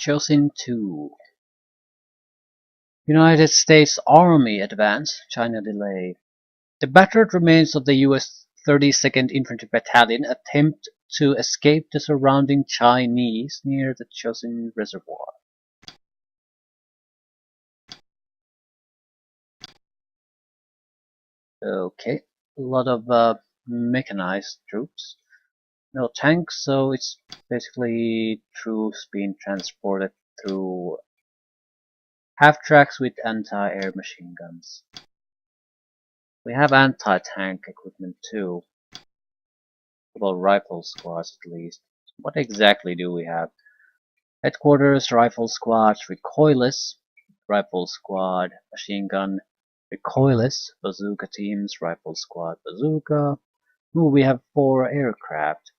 Chosin 2. United States Army advance, China delay. The battered remains of the US 32nd Infantry Battalion attempt to escape the surrounding Chinese near the Chosin Reservoir. Okay, a lot of mechanized troops. No tanks, so it's basically troops being transported through half-tracks with anti-air machine guns. We have anti-tank equipment too. Well, rifle squads at least. What exactly do we have? Headquarters, rifle squad, recoilless, rifle squad, machine gun, recoilless, bazooka teams, rifle squad, bazooka. Ooh, we have 4 aircraft.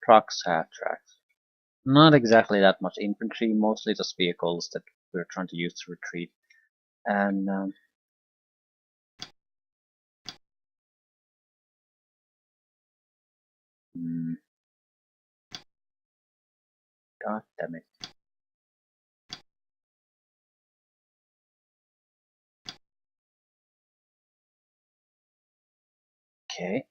Trucks, half-tracks. Not exactly that much infantry, mostly just vehicles that we're trying to use to retreat. And god damn it. Okay.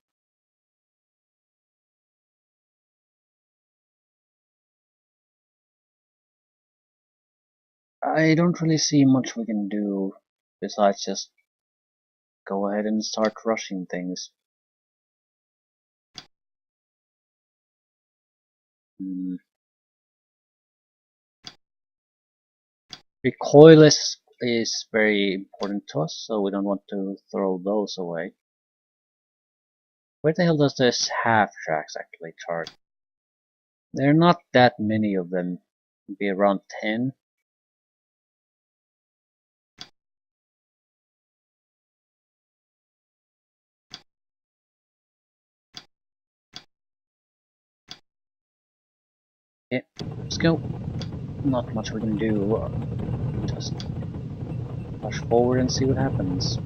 I don't really see much we can do besides just go ahead and start rushing things. Recoilless is very important to us, so we don't want to throw those away. Where the hell does this half-tracks actually target? There are not that many of them. Maybe around 10. Okay, let's go. Not much we can do. Just push forward and see what happens.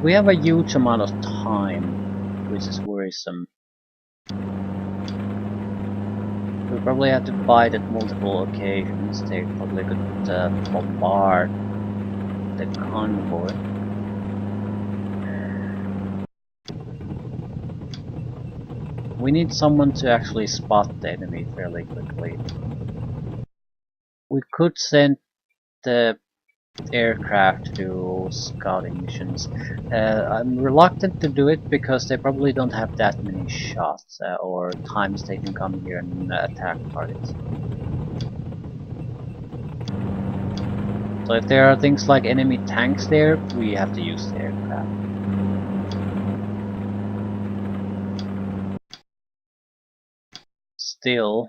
We have a huge amount of time, which is worrisome. We probably have to fight at multiple occasions. They probably could bombard the convoy. We need someone to actually spot the enemy fairly quickly. We could send the aircraft to do scouting missions. I'm reluctant to do it because they probably don't have that many shots or times they can come here and attack targets. So if there are things like enemy tanks there, we have to use the aircraft. Still,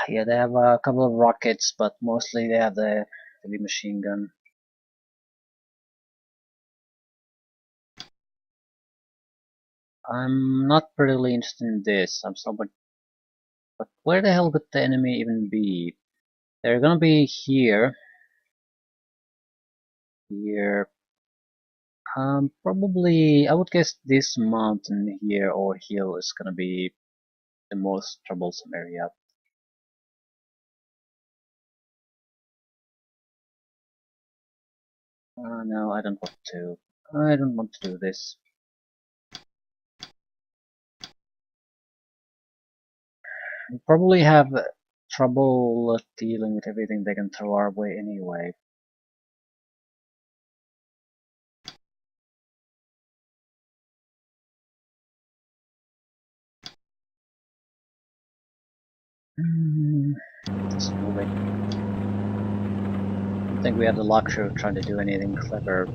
yeah, they have a couple of rockets, but mostly they have the heavy machine gun. I'm not really interested in this. I'm somewhat. But where the hell could the enemy even be? They're gonna be here. Here. Probably, I would guess this mountain here or hill is gonna be the most troublesome area. No, I don't want to. I don't want to do this. We probably have trouble dealing with everything they can throw our way anyway. Just moving. I don't think we have the luxury of trying to do anything clever.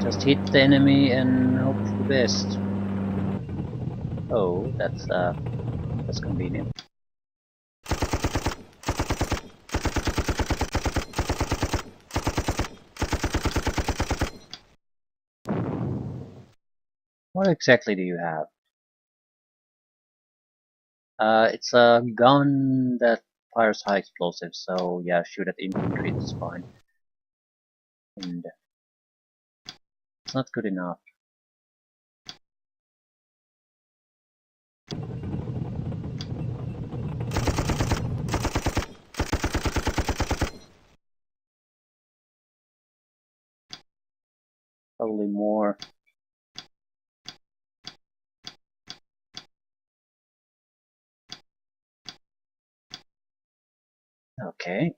Just hit the enemy and hope for the best. Oh, that's convenient. What exactly do you have? It's a gun that fires high explosives, so yeah, shoot at infantry, that's fine. And it's not good enough. Probably more. Okay.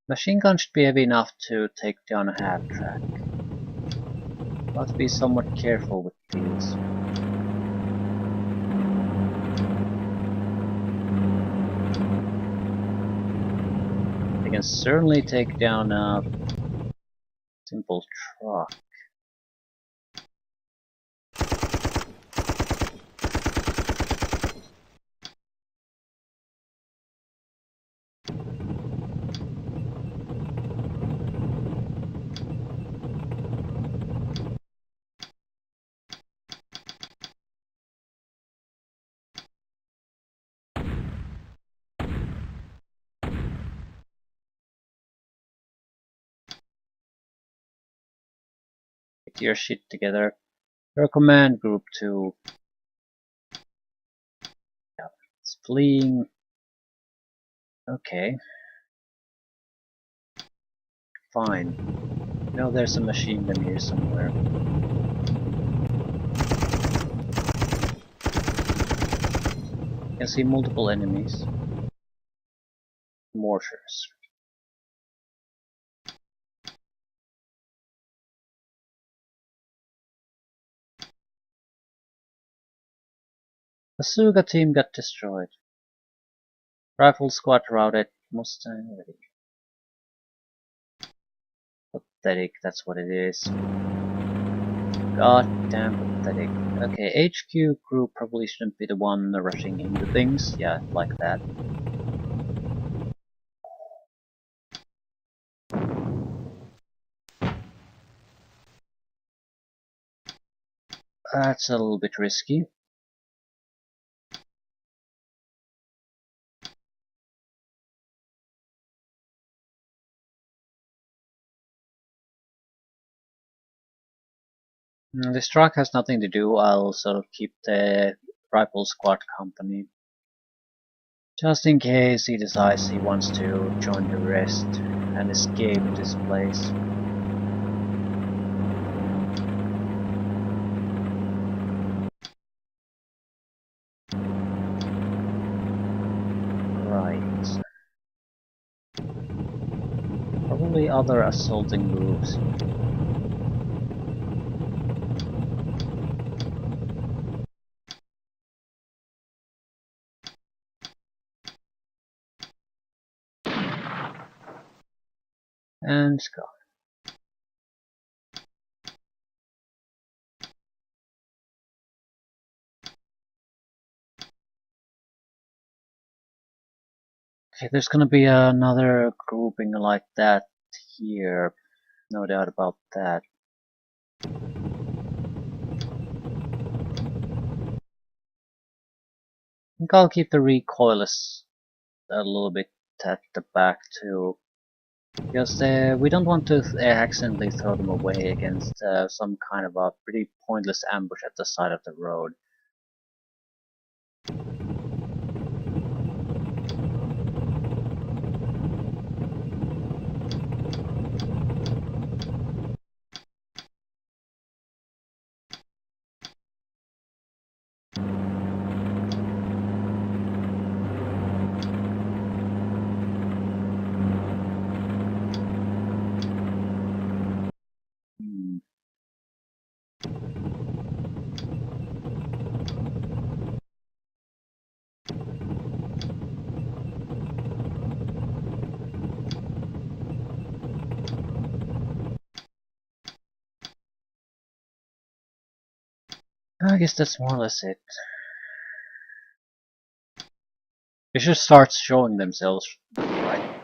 Machine gun should be heavy enough to take down a half track. Must be somewhat careful with these. They can certainly take down a simple truck. Get your shit together. You're a command group too. Yeah, it's fleeing. Okay. Fine. You know there's a machine gun here somewhere. You can see multiple enemies. Mortars. The Suga team got destroyed. Rifle squad routed. Mustang ready. Pathetic, that's what it is. God damn pathetic. Okay, HQ group probably shouldn't be the one rushing into things. Yeah, like that. That's a little bit risky. This truck has nothing to do. I'll sort of keep the rifle squad company. Just in case he decides he wants to join the rest and escape this place. Right. Probably other assaulting groups. And it's gone. Okay, there's gonna be another grouping like that here. No doubt about that. I think I'll keep the recoilless a little bit at the back too. Because we don't want to accidentally throw them away against some kind of a pretty pointless ambush at the side of the road. I guess that's more or less it. They should start showing themselves, right?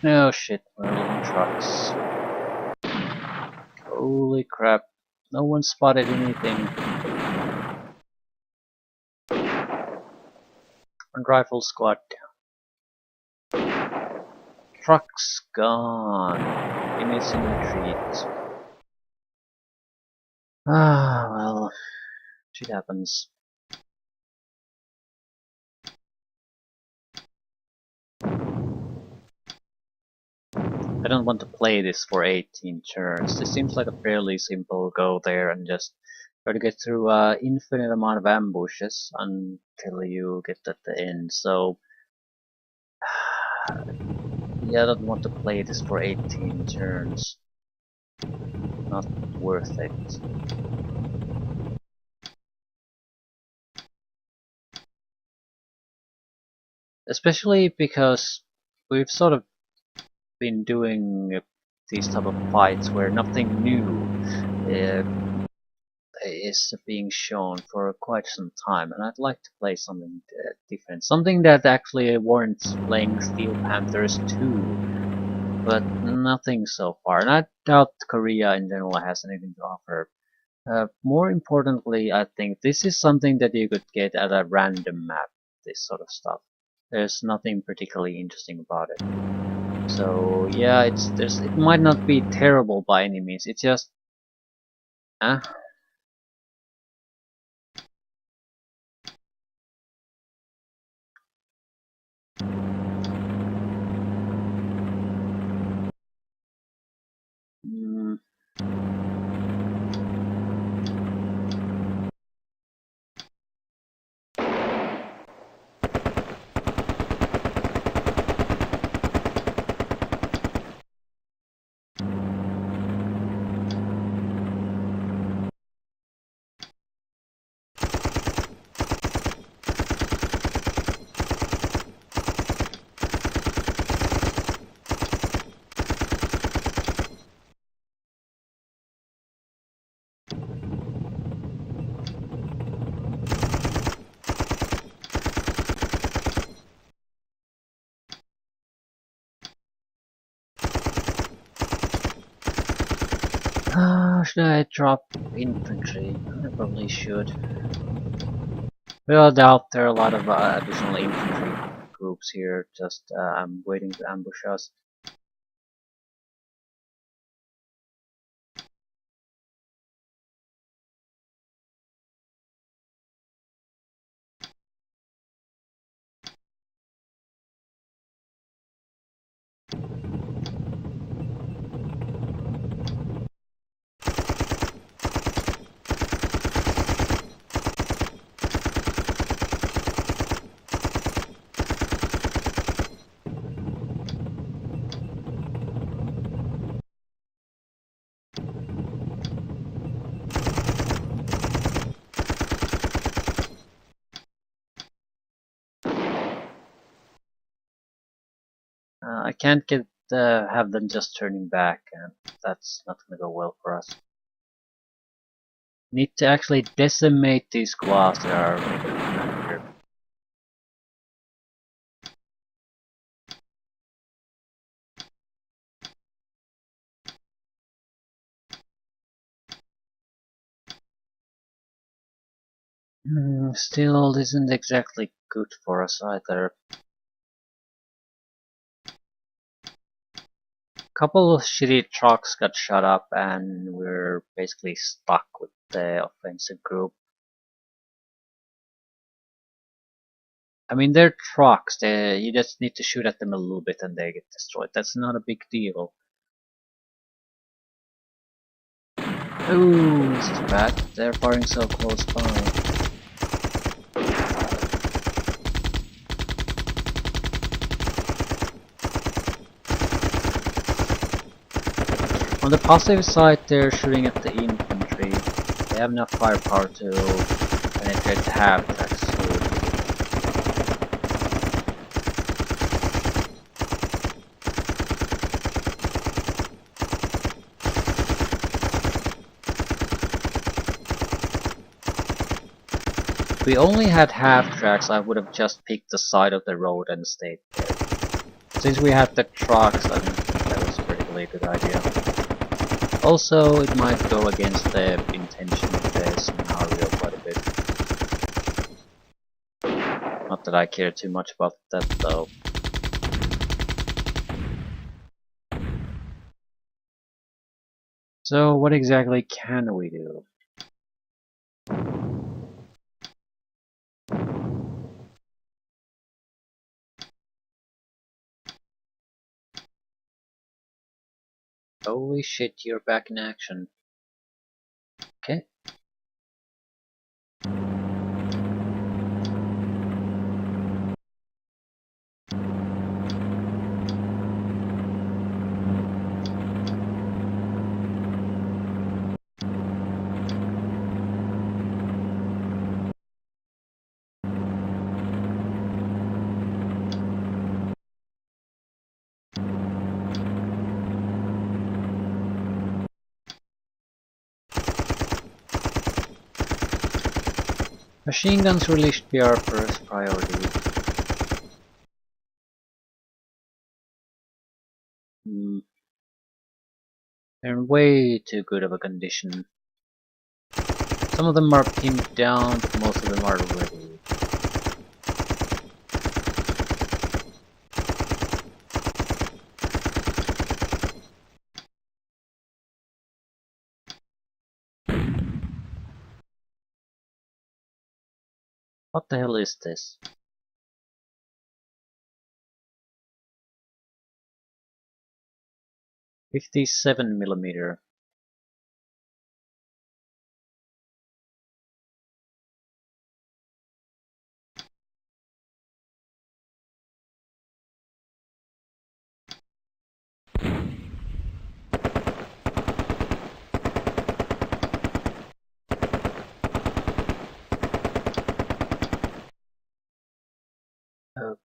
No shit, we're in trucks. Holy crap. No one spotted anything. One rifle squad down. Truck's gone. Give me some retreat. Ah, well, shit happens. I don't want to play this for 18 turns. This seems like a fairly simple go there and just try to get through an infinite amount of ambushes until you get at the end. So, yeah, I don't want to play this for 18 turns. Not worth it. Especially because we've sort of been doing these type of fights where nothing new is being shown for quite some time, and I'd like to play something different, something that actually warrants playing Steel Panthers 2, but nothing so far, and I doubt Korea in general has anything to offer. More importantly, I think this is something that you could get at a random map, this sort of stuff. There's nothing particularly interesting about it. So yeah, it might not be terrible by any means. It's just mm, should I drop infantry? I probably should. Without doubt, there are a lot of additional infantry groups here just waiting to ambush us. I can't get have them just turning back, and that's not gonna go well for us. Need to actually decimate these squads that are here. Still isn't exactly good for us either. Couple of shitty trucks got shot up and we're basically stuck with the offensive group. I mean, they're trucks, you just need to shoot at them a little bit and they get destroyed. That's not a big deal. Ooh, this is bad. They're firing so close by. On the positive side, they're shooting at the infantry. They have enough firepower to penetrate the half tracks. If we only had half tracks, I would have just picked the side of the road and stayed there. Since we had the trucks, I didn't think that was particularly a good idea. Also, it might go against the intention of the scenario quite a bit. Not that I care too much about that though. So what exactly can we do? Holy shit, you're back in action. Okay. Machine guns really should be our first priority. They're in way too good of a condition. Some of them are pinned down, but most of them are ready. What the hell is this? .57mm.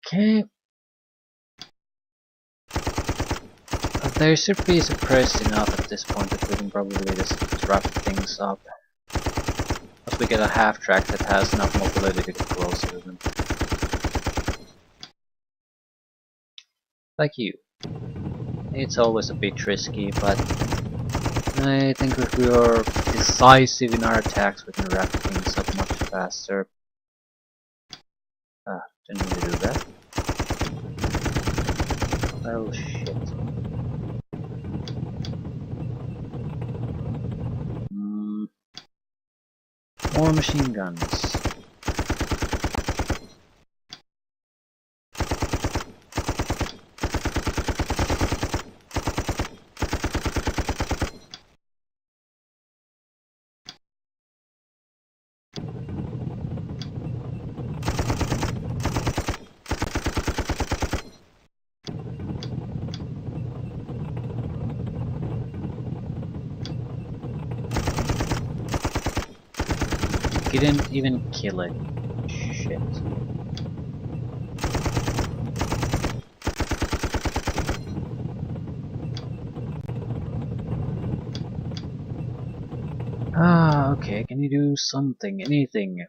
Okay. They should be suppressed enough at this point that we can probably just wrap things up. Once we get a half track that has enough mobility to get closer to them. Like you. It's always a bit risky, but I think if we are decisive in our attacks, we can wrap things up much faster. Didn't need to do that. Oh shit. More machine guns. Didn't even kill it. Shit. Ah, okay, can you do something, anything?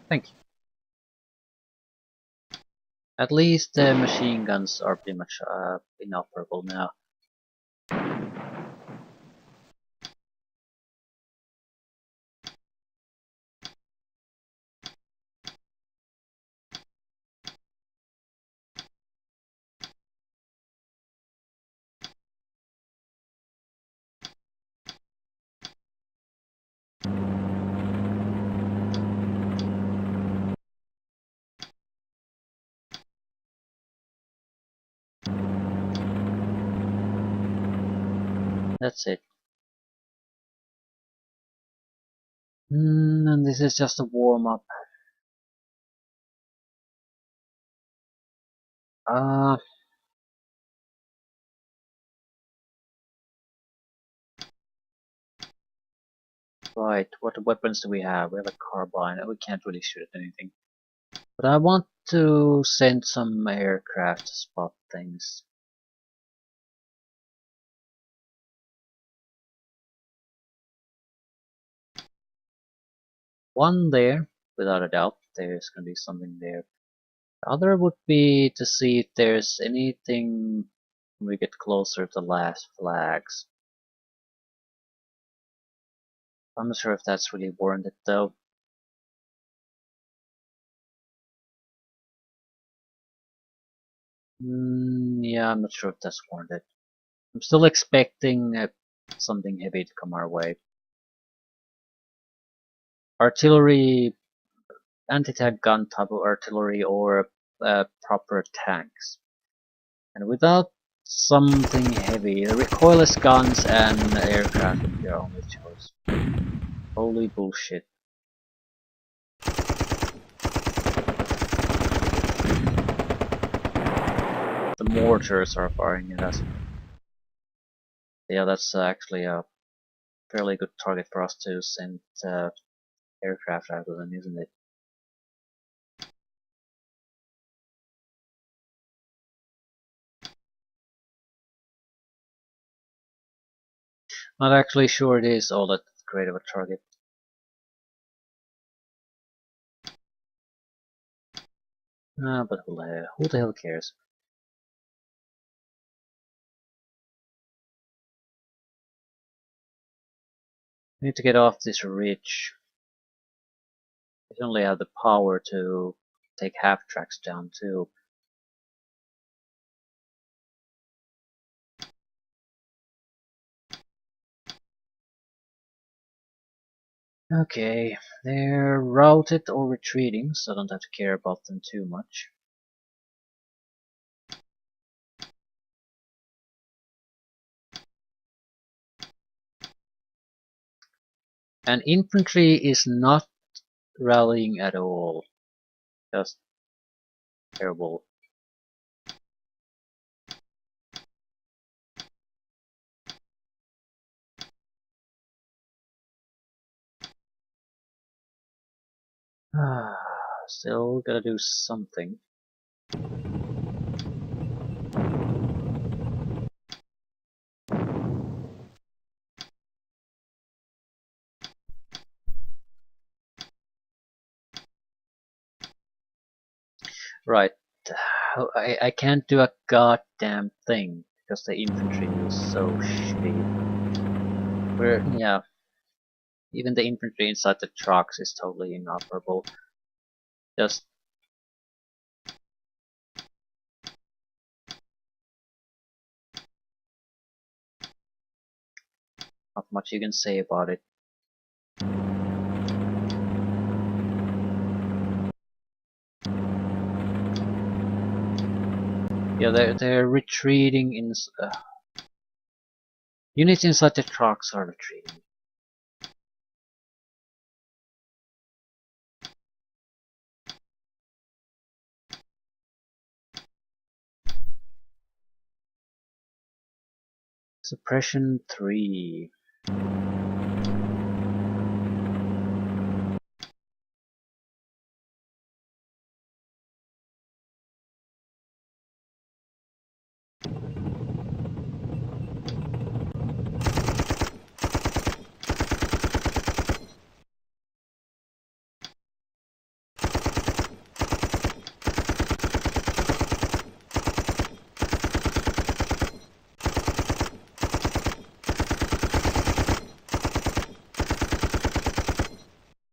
Thank you. At least the machine guns are pretty much inoperable now. That's it. And this is just a warm-up. Uh, right, what weapons do we have? We have a carbine, we can't really shoot at anything. But I want to send some aircraft to spot things. one there, without a doubt. There's gonna be something there. The other would be to see if there's anything when we get closer to last flags. I'm not sure if that's really warranted though. Yeah, I'm not sure if that's warranted. I'm still expecting something heavy to come our way. Artillery, anti-tank gun type of artillery, or proper tanks. And without something heavy, the recoilless guns and aircraft would be their only choice. Holy bullshit. The mortars are firing at us. Yeah, that's actually a fairly good target for us to send aircraft out of them, isn't it? Not actually sure it is all that great of a target. But who the hell cares? We need to get off this ridge. We only have the power to take half tracks down too. Okay, they're routed or retreating, so I don't have to care about them too much. And infantry is not rallying at all. Just terrible. Still gotta do something. Right. I can't do a goddamn thing because the infantry is so shitty. Yeah, even the infantry inside the trucks is totally inoperable. Just not much you can say about it. Yeah, they're retreating in. Units inside the trucks are retreating. Suppression 3.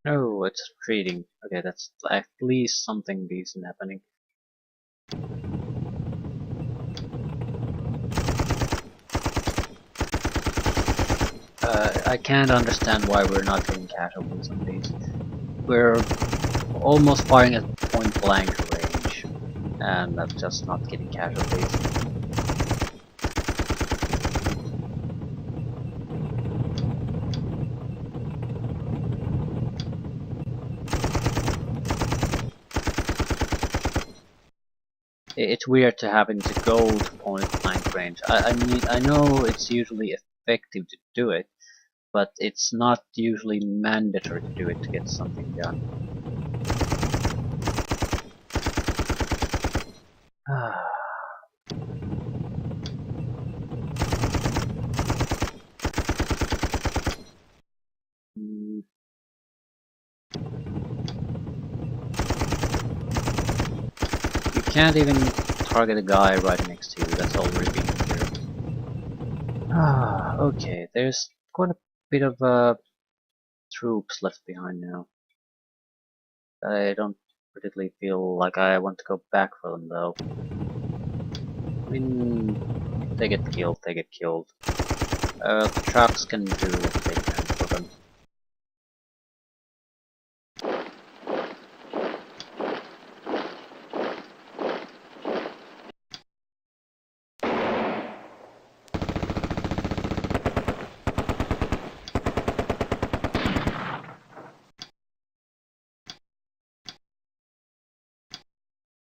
Oh, it's retreating. Okay, that's at least something decent happening. I can't understand why we're not getting casualties on these. We're almost firing at point blank range, and I'm just not getting casualties. It's weird to having to go to point blank range. I know it's usually effective to do it, but it's not usually mandatory to do it to get something done. can't even target a guy right next to you, that's already being cleared. Ah, okay, there's quite a bit of troops left behind now. I don't particularly feel like I want to go back for them though. I mean, if they get killed, they get killed. The trucks can do what they can for them.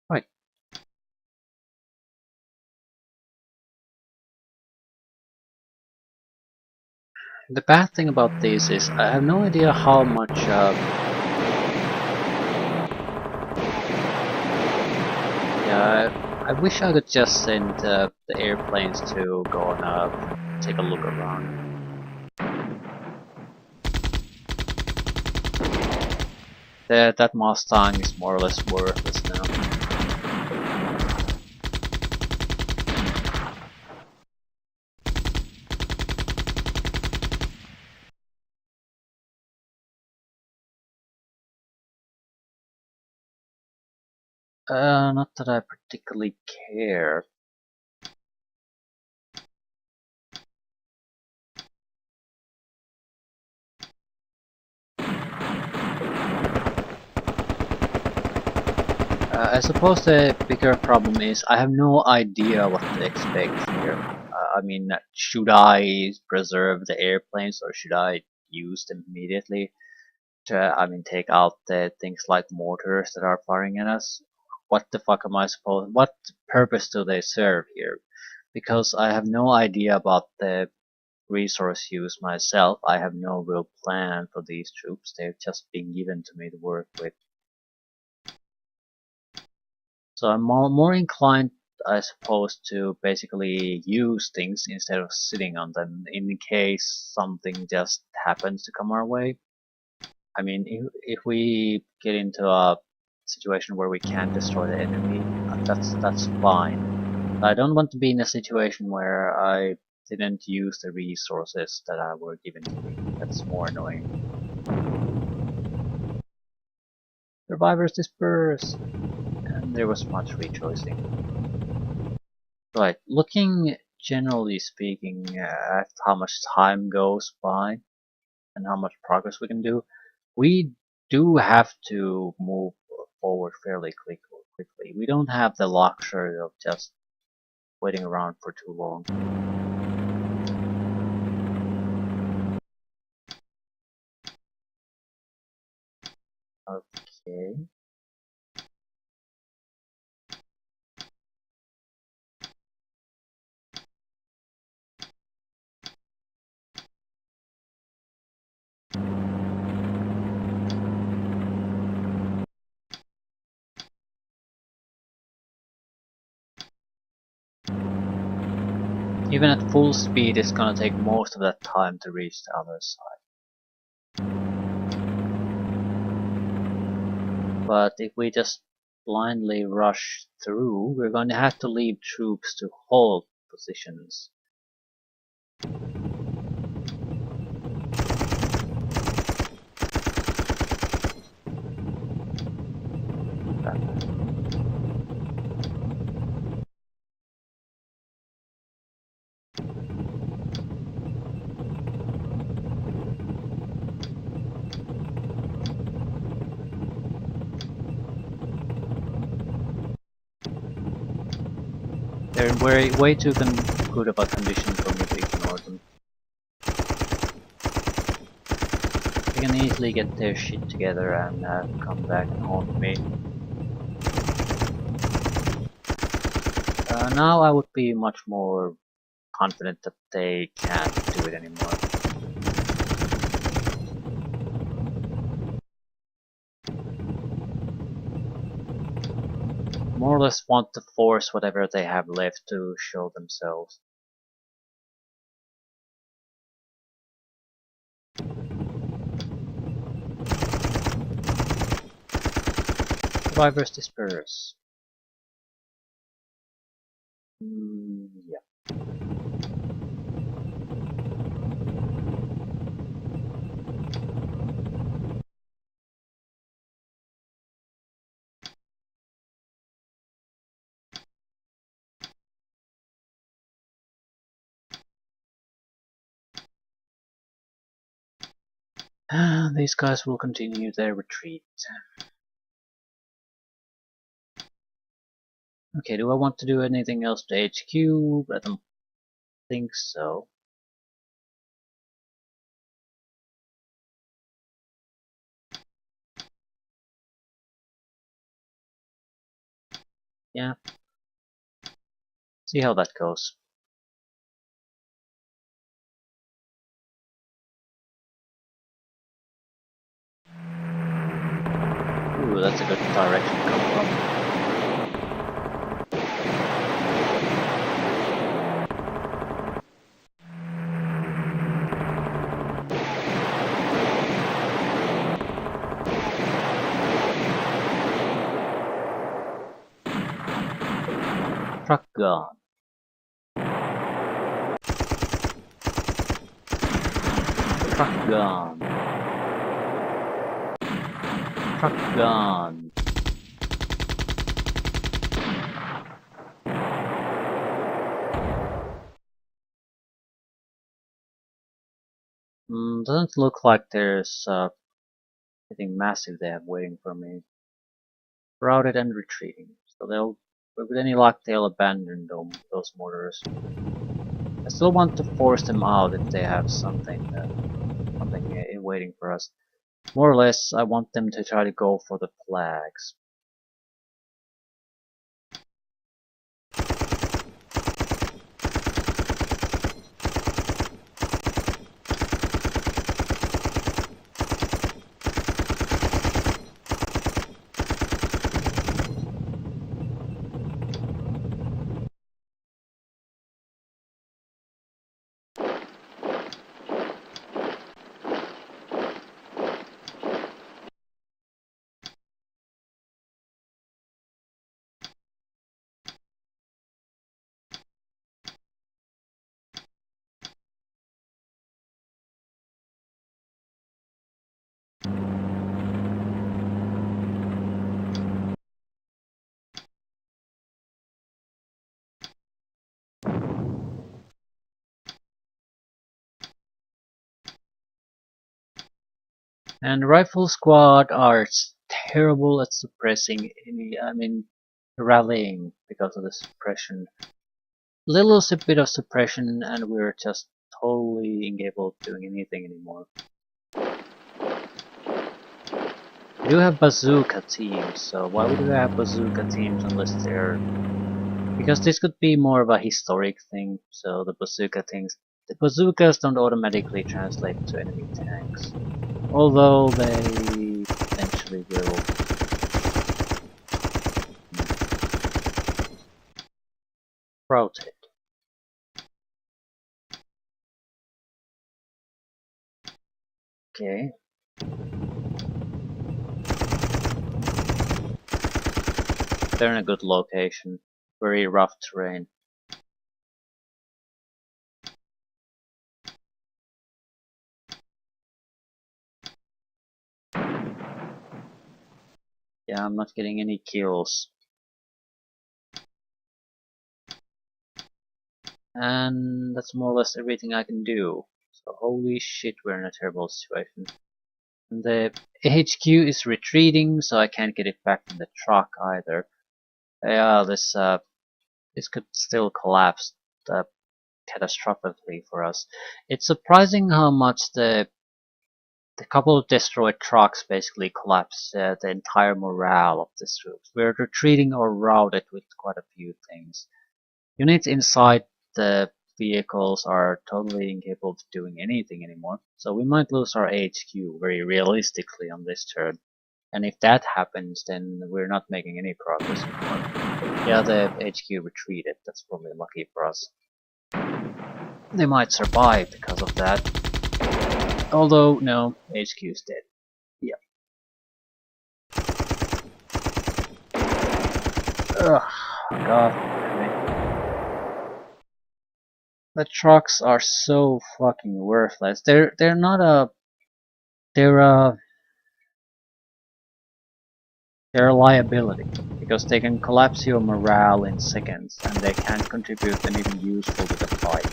Right. The bad thing about this is I have no idea how much yeah, I wish I could just send the airplanes to go and take a look around. That Mustang is more or less worthless now. Not that I particularly care. I suppose the bigger problem is I have no idea what to expect here. I mean, should I preserve the airplanes or should I use them immediately to, I mean, take out the things like mortars that are firing at us? What the fuck am I supposed? What purpose do they serve here? Because I have no idea about the resource use myself. I have no real plan for these troops. They've just been given to me to work with. So I'm more inclined, I suppose, to basically use things instead of sitting on them in case something just happens to come our way. I mean, if we get into a situation where we can't destroy the enemy, that's fine. I don't want to be in a situation where I didn't use the resources that were given to me. That's more annoying. Survivors disperse! And there was much rejoicing. Right, looking generally speaking at how much time goes by and how much progress we can do, we do have to move forward fairly quickly. We don't have the luxury of just waiting around for too long. Okay. Even at full speed, it's gonna take most of that time to reach the other side. But if we just blindly rush through, we're going to have to leave troops to hold positions. They're in way too good of a condition for me to ignore them. They can easily get their shit together and come back and haunt me. Now I would be much more confident that they can't do it anymore. More or less want to force whatever they have left to show themselves. Survivors disperse. Yeah. These guys will continue their retreat. Okay, do I want to do anything else to HQ? I don't think so. Yeah. See how that goes. Ooh, that's a good direction to come from. Truck gun. Truck gun. Truck gun. Doesn't look like there's anything massive they have waiting for me. Routed and retreating. So they'll, with any luck, they'll abandon those mortars. I still want to force them out if they have something waiting for us. More or less, I want them to try to go for the flags. And Rifle Squad are terrible at suppressing any, rallying because of the suppression. Little bit of suppression and we're just totally incapable of doing anything anymore. We do have bazooka teams, so why would we have bazooka teams unless they're... Because this could be more of a historic thing, so the bazookas don't automatically translate to enemy tanks. Although they eventually will. Rotate. Okay. They're in a good location. Very rough terrain. Yeah, I'm not getting any kills. And that's more or less everything I can do. So holy shit, we're in a terrible situation. And the HQ is retreating, so I can't get it back in the truck either. Yeah, this could still collapse catastrophically for us. It's surprising how much the couple of destroyed trucks basically collapse the entire morale of the troops. We're retreating or routed with quite a few things. Units inside the vehicles are totally incapable of doing anything anymore, so we might lose our HQ very realistically on this turn. And if that happens, then we're not making any progress anymore. Yeah, the HQ retreated, that's probably lucky for us. They might survive because of that. Although, no, HQ's dead. Yeah. Ugh, god damn it. The trucks are so fucking worthless. They're not a they're a they're a liability because they can collapse your morale in seconds and they can't contribute anything useful to the fight.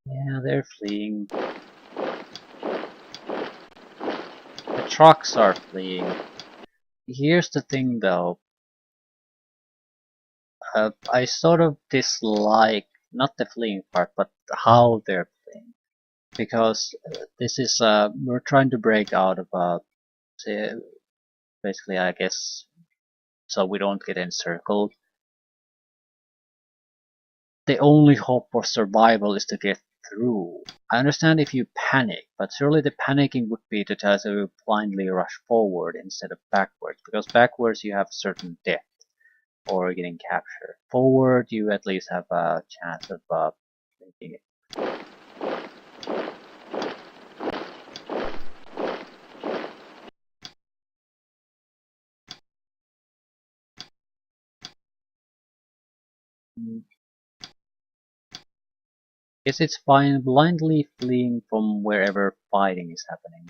Yeah, they're fleeing. The trucks are fleeing. Here's the thing though, I sort of dislike not the fleeing part, but how they're fleeing. Because this is, we're trying to break out of, basically I guess, so we don't get encircled. The only hope for survival is to get through. I understand if you panic, but surely the panicking would be to try to blindly rush forward instead of backwards, because backwards you have certain death or getting captured. Forward you at least have a chance of making it. Guess it's fine blindly fleeing from wherever fighting is happening.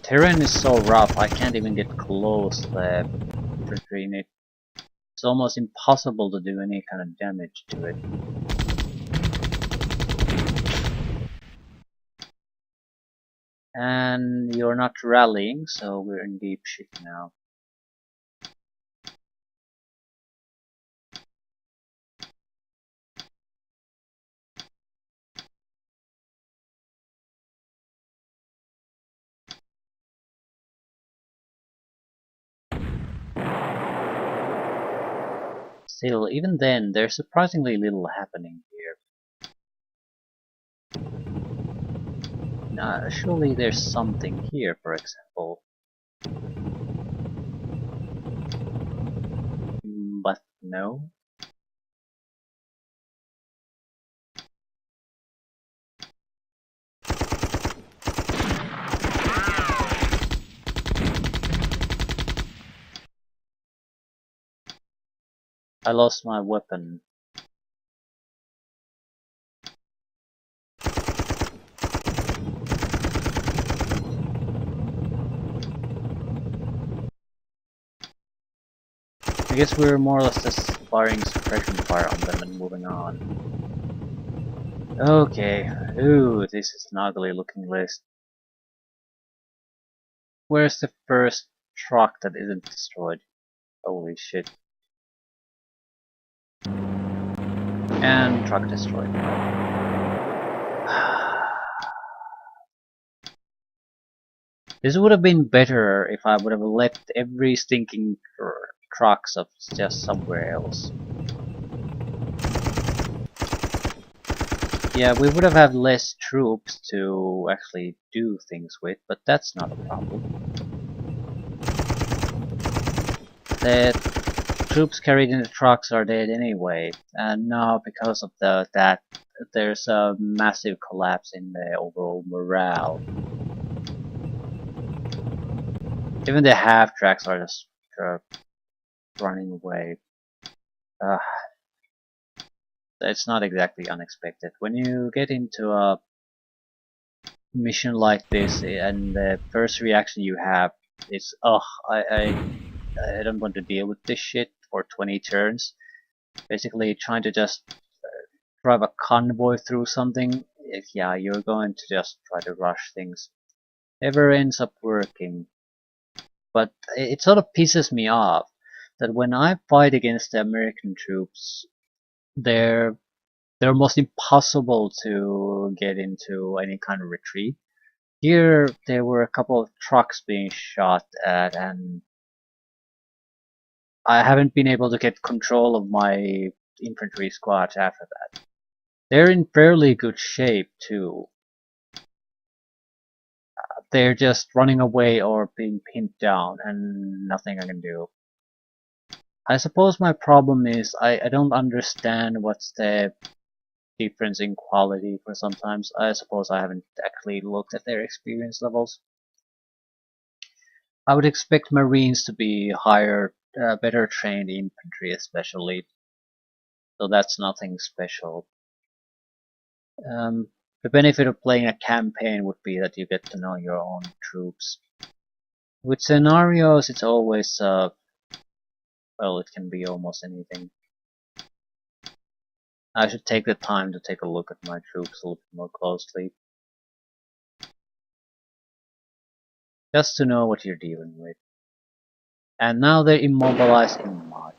Terrain is so rough, I can't even get close to the infantry in it. It's almost impossible to do any kind of damage to it. And you're not rallying, so we're in deep shit now. Still, even then, there's surprisingly little happening here. Surely there's something here, for example. But no. I lost my weapon. I guess we're more or less just firing suppression fire on them and moving on. Okay, ooh, this is an ugly looking list. Where's the first truck that isn't destroyed? Holy shit. And truck destroyed. This would have been better if I would have left every stinking trucks of just somewhere else. Yeah, we would have had less troops to actually do things with, but that's not a problem. The troops carried in the trucks are dead anyway, and now because of that, there's a massive collapse in the overall morale. Even the half tracks are just running away. It's not exactly unexpected. When you get into a mission like this, and the first reaction you have is, "Oh, I don't want to deal with this shit for 20 turns." Basically, trying to just drive a convoy through something yeah, you're going to just try to rush things. Never ends up working. But it sort of pisses me off that when I fight against the American troops, they're almost impossible to get into any kind of retreat. Here, there were a couple of trucks being shot at, and I haven't been able to get control of my infantry squads after that. They're in fairly good shape, too. They're just running away or being pinned down, and nothing I can do. I suppose my problem is I don't understand what's the difference in quality for sometimes. I suppose I haven't actually looked at their experience levels. I would expect Marines to be higher, better trained infantry especially, so that's nothing special. The benefit of playing a campaign would be that you get to know your own troops. With scenarios, it's always, well, it can be almost anything. I should take the time to take a look at my troops a little bit more closely. Just to know what you're dealing with. And now they're immobilized in mud.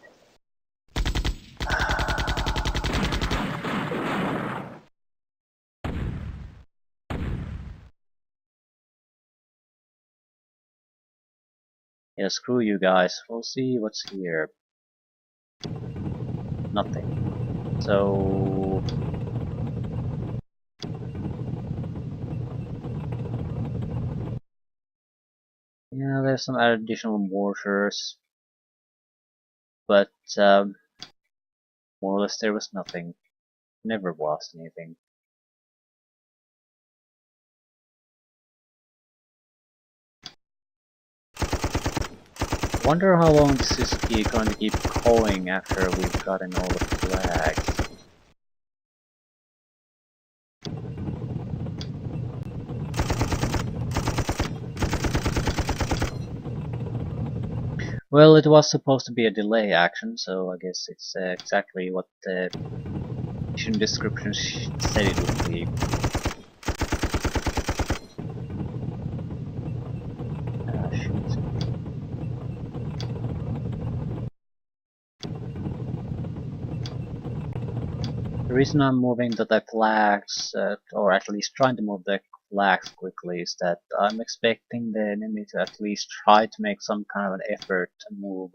Yeah, screw you guys. We'll see what's here. Nothing. So... yeah, there's some additional mortars. But, more or less there was nothing. Never was anything. Wonder how long this is going to keep going after we've gotten all the flags. Well, it was supposed to be a delay action, so I guess it's exactly what the mission description said it would be. Shoot. The reason I'm moving the flags, or at least trying to move the flags quickly, is that I'm expecting the enemy to at least try to make some kind of an effort to move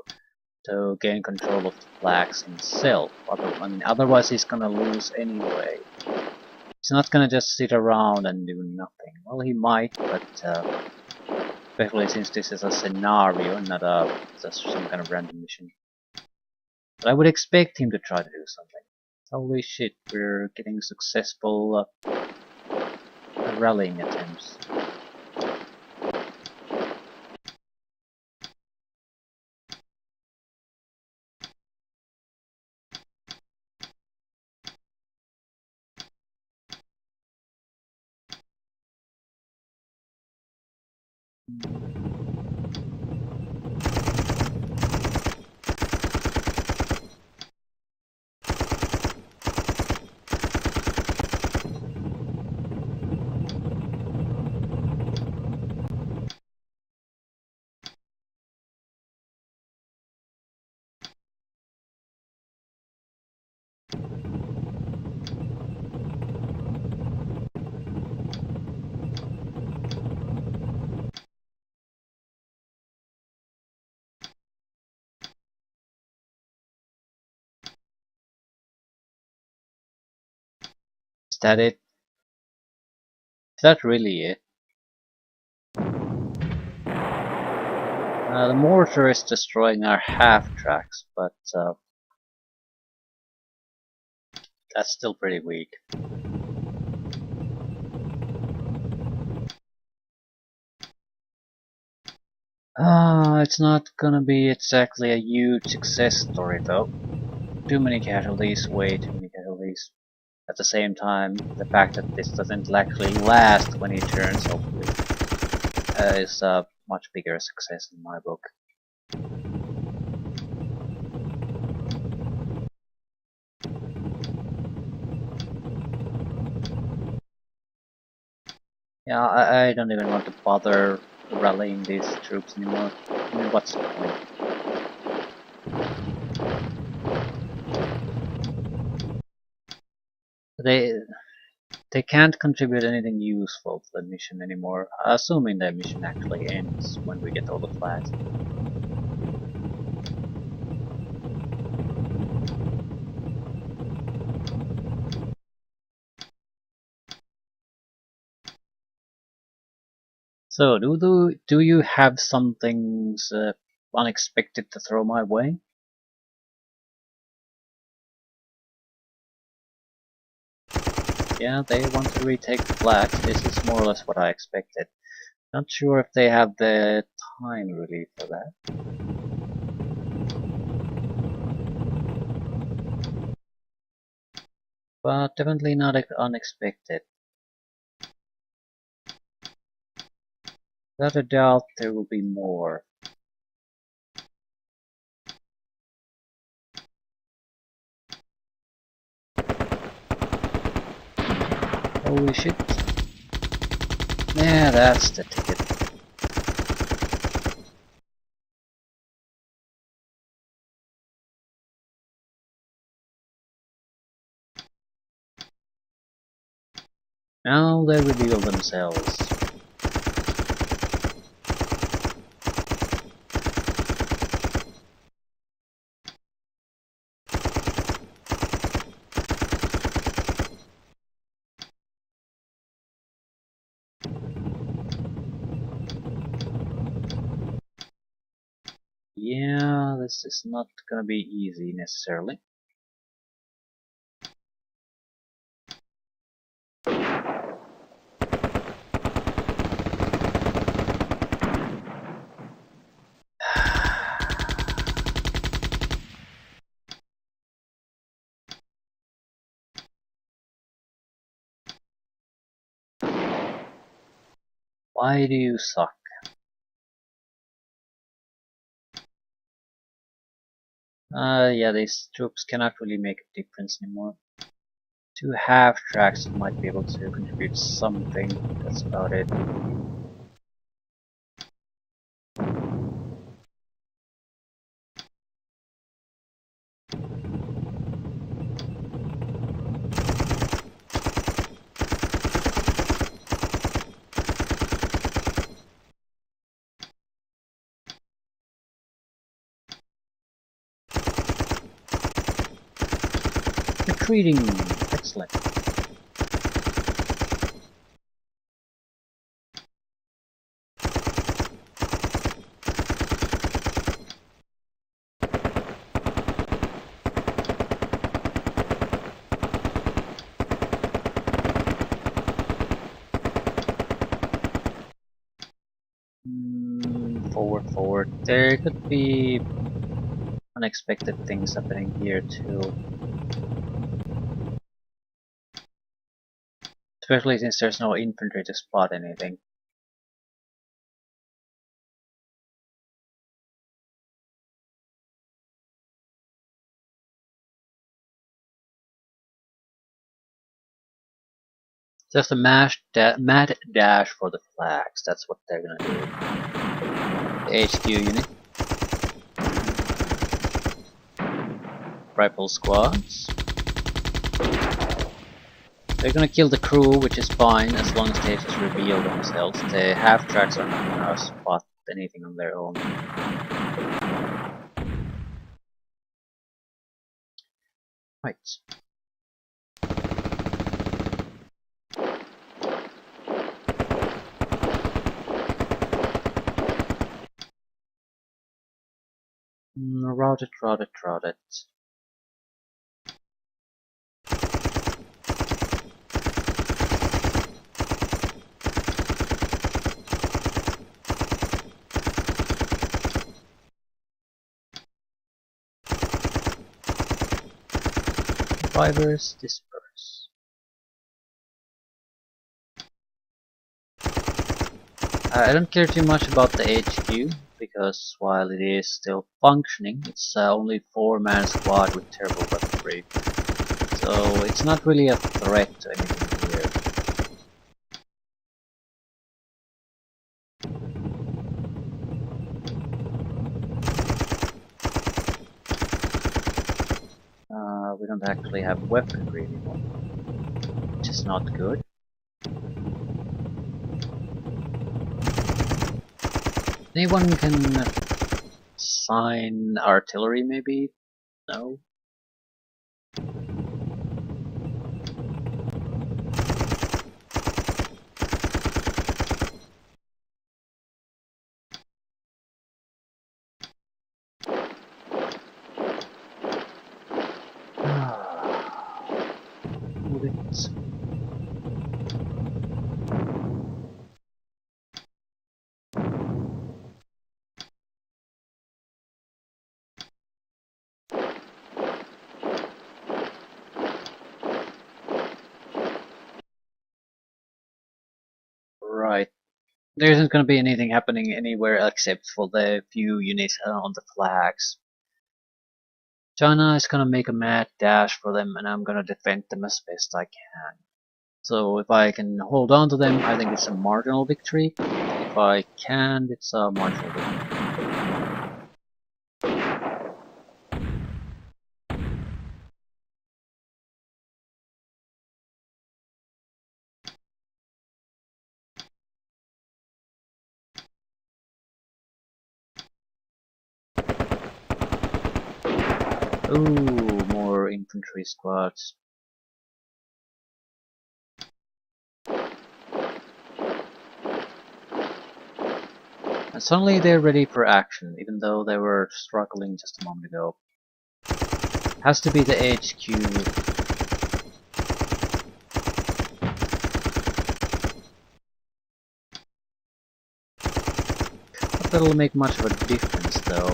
to gain control of the flags himself. I mean, otherwise he's gonna lose anyway. He's not gonna just sit around and do nothing. Well, he might, but especially since this is a scenario, not just some kind of random mission. But I would expect him to try to do something. Holy shit, we're getting successful rallying attempts. Is that it? Is that really it? The mortar is destroying our half-tracks, but that's still pretty weak. It's not gonna be exactly a huge success story though. Too many casualties, way too many casualties. At the same time, the fact that this doesn't actually last 20 turns, hopefully, is a much bigger success in my book. Yeah, I don't even want to bother rallying these troops anymore. I mean, what's the point? They they can't contribute anything useful to the mission anymore, assuming the mission actually ends when we get all the flags. So, do you have something unexpected to throw my way? Yeah, they want to retake the flags. This is more or less what I expected. Not sure if they have the time really for that, but definitely not unexpected. Without a doubt, there will be more. Holy shit. Yeah, that's the ticket. Now they reveal themselves. Yeah, this is not gonna be easy necessarily. Why do you suck? Yeah, these troops cannot really make a difference anymore. Two half tracks might be able to contribute something, that's about it. Retreating! Excellent. Forward, forward. There could be unexpected things happening here too. Especially since there's no infantry to spot anything. Just a mad dash for the flags, that's what they're gonna do. The HQ unit. Rifle squads. They're gonna kill the crew, which is fine as long as they just reveal themselves. The half tracks are not gonna spot anything on their own. Right. Route it, route it, route it. Survivors disperse. I don't care too much about the HQ, because while it is still functioning, it's only 4-man squad with terrible weaponry. So it's not really a threat to anything here. don't actually have weaponry anymore, which is not good. Anyone can assign artillery, maybe? No? Move it. Right. There isn't going to be anything happening anywhere except for the few units on the flags. China is going to make a mad dash for them, and I'm going to defend them as best I can. So if I can hold on to them, I think it's a marginal victory. If I can't, it's a marginal victory. Ooh, more infantry squads. And suddenly they're ready for action, even though they were struggling just a moment ago. Has to be the HQ. But that'll make much of a difference though.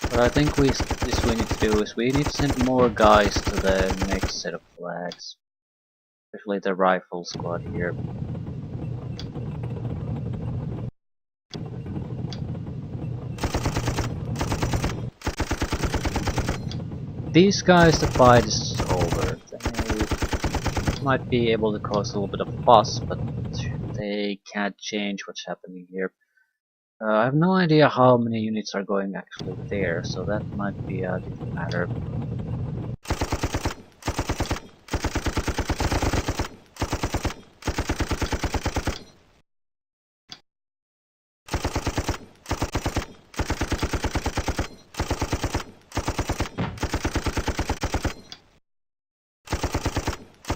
What I think we need to do is we need to send more guys to the next set of flags. Especially the rifle squad here. These guys, the fight is over. They might be able to cause a little bit of fuss, but they can't change what's happening here. I have no idea how many units are going actually there, so that might be a different matter.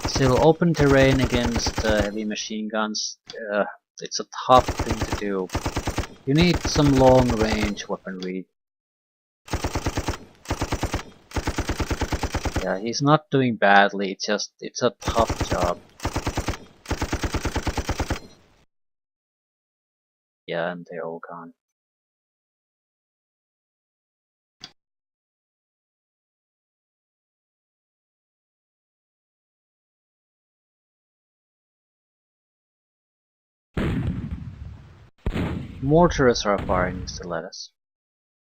Still, open terrain against heavy machine guns, it's a tough thing to do. You need some long range weaponry. Yeah, he's not doing badly, it's a tough job. Yeah, and they're all gone. Mortars are firing still at us.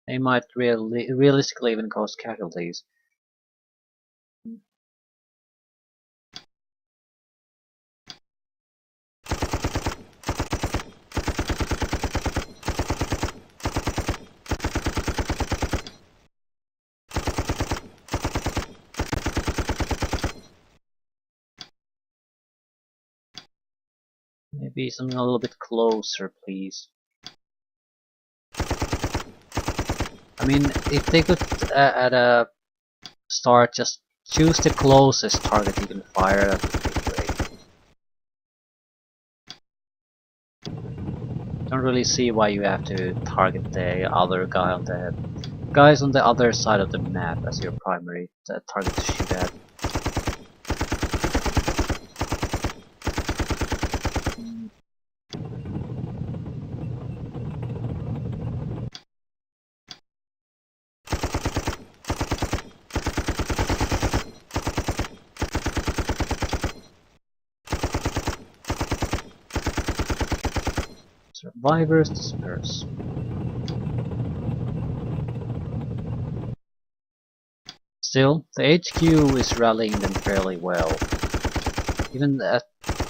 They might realistically even cause casualties. Maybe something a little bit closer, please. I mean, if they could at a start just choose the closest target you can fire, that would be great. Don't really see why you have to target the other guy on the guys on the other side of the map as your primary target to shoot at. Survivors disperse. Still, the HQ is rallying them fairly well. Even at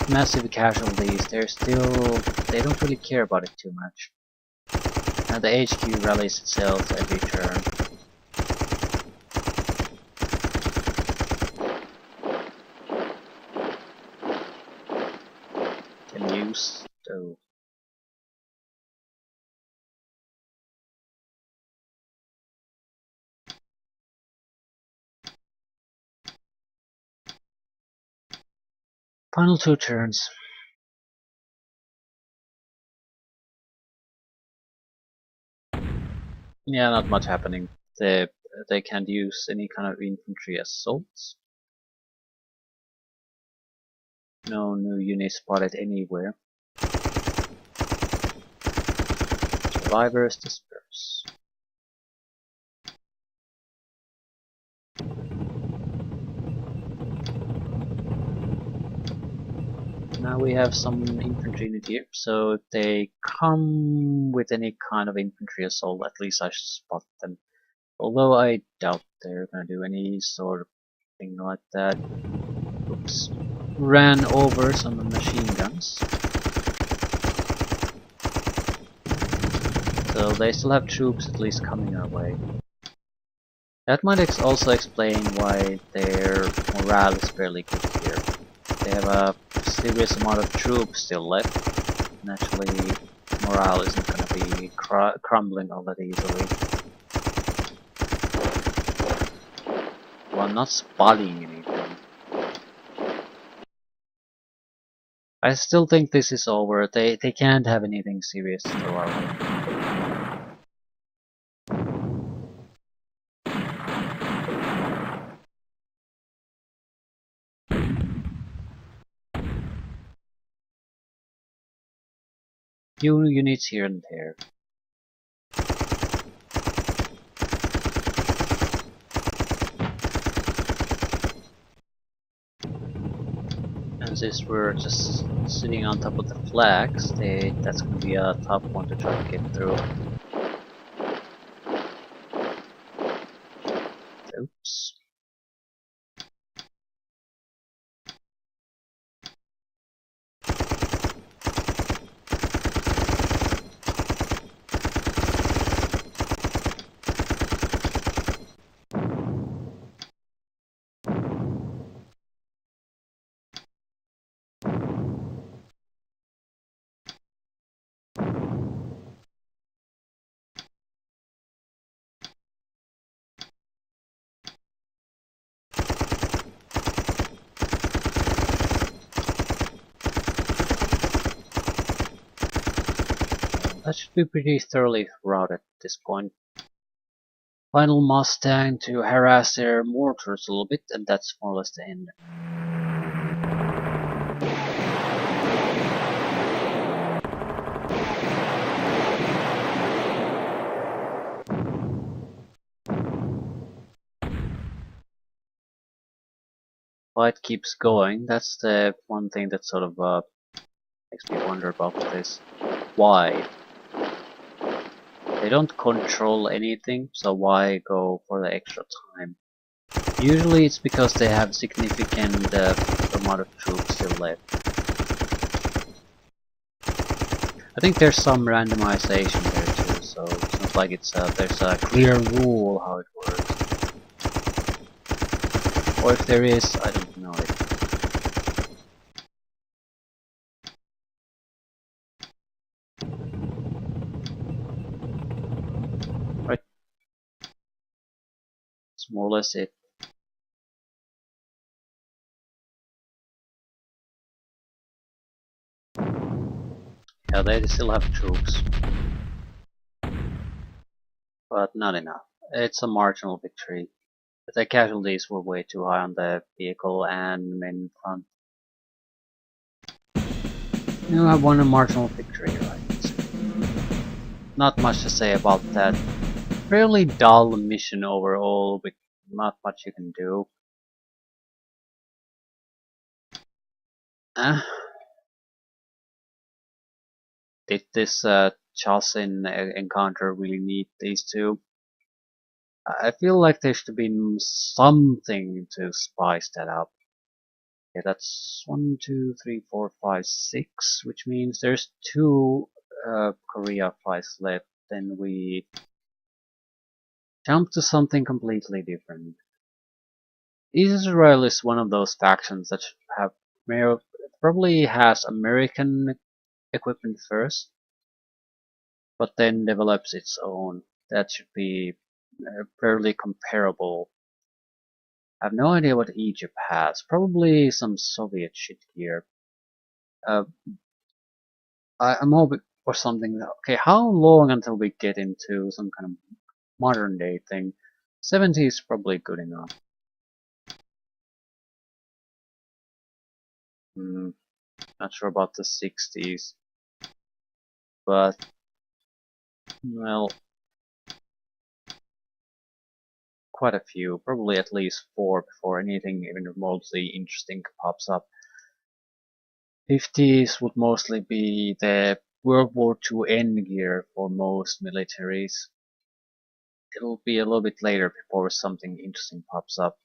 massive casualties, they don't really care about it too much. And the HQ rallies itself every turn. Can use though. Final 2 turns. Yeah, not much happening. They can't use any kind of infantry assaults. No new units spotted anywhere. Survivors disperse. Now we have some infantry unit here, so if they come with any kind of infantry assault, at least I should spot them. Although I doubt they're gonna do any sort of thing like that. Oops. Ran over some machine guns. So they still have troops at least coming our way. That might also explain why their morale is fairly good here. They have a serious amount of troops still left. Naturally, morale isn't going to be crumbling all that easily. Well, I'm not spotting anything. I still think this is over. They can't have anything serious to throw our way. Few units here and there. And since we're just sitting on top of the flags, that's going to be a tough one to try to get through. Oops. That should be pretty thoroughly routed at this point. Final Mustang to harass their mortars a little bit, and that's more or less the end. Fight keeps going. That's the one thing that sort of makes me wonder about this. Why? They don't control anything, so why go for the extra time? Usually it's because they have significant amount of troops still left. I think there's some randomization there too, so it's not like there's a clear rule how it works. Or if there is, I don't know it. Right. It's more or less it. Yeah, they still have troops. But not enough. It's a marginal victory. The casualties were way too high on the vehicle and main front. You have won a marginal victory, right? Not much to say about that. Fairly dull mission overall, with not much you can do. Did this Chosin encounter really need these two? I feel like there should have been something to spice that up. Okay, that's 1, 2, 3, 4, 5, 6, which means there's 2 Korea fights left. then we jump to something completely different. Israel is one of those factions that have probably has American equipment first, but then develops its own. That should be fairly comparable. I have no idea what Egypt has. Probably some Soviet shit gear. Uh, I'm hoping for something. Okay, how long until we get into some kind of modern day thing? 70 is probably good enough. Hmm, not sure about the 60s, but well, quite a few. Probably at least 4 before anything even remotely interesting pops up. 50s would mostly be the World War II end gear for most militaries. It'll be a little bit later before something interesting pops up.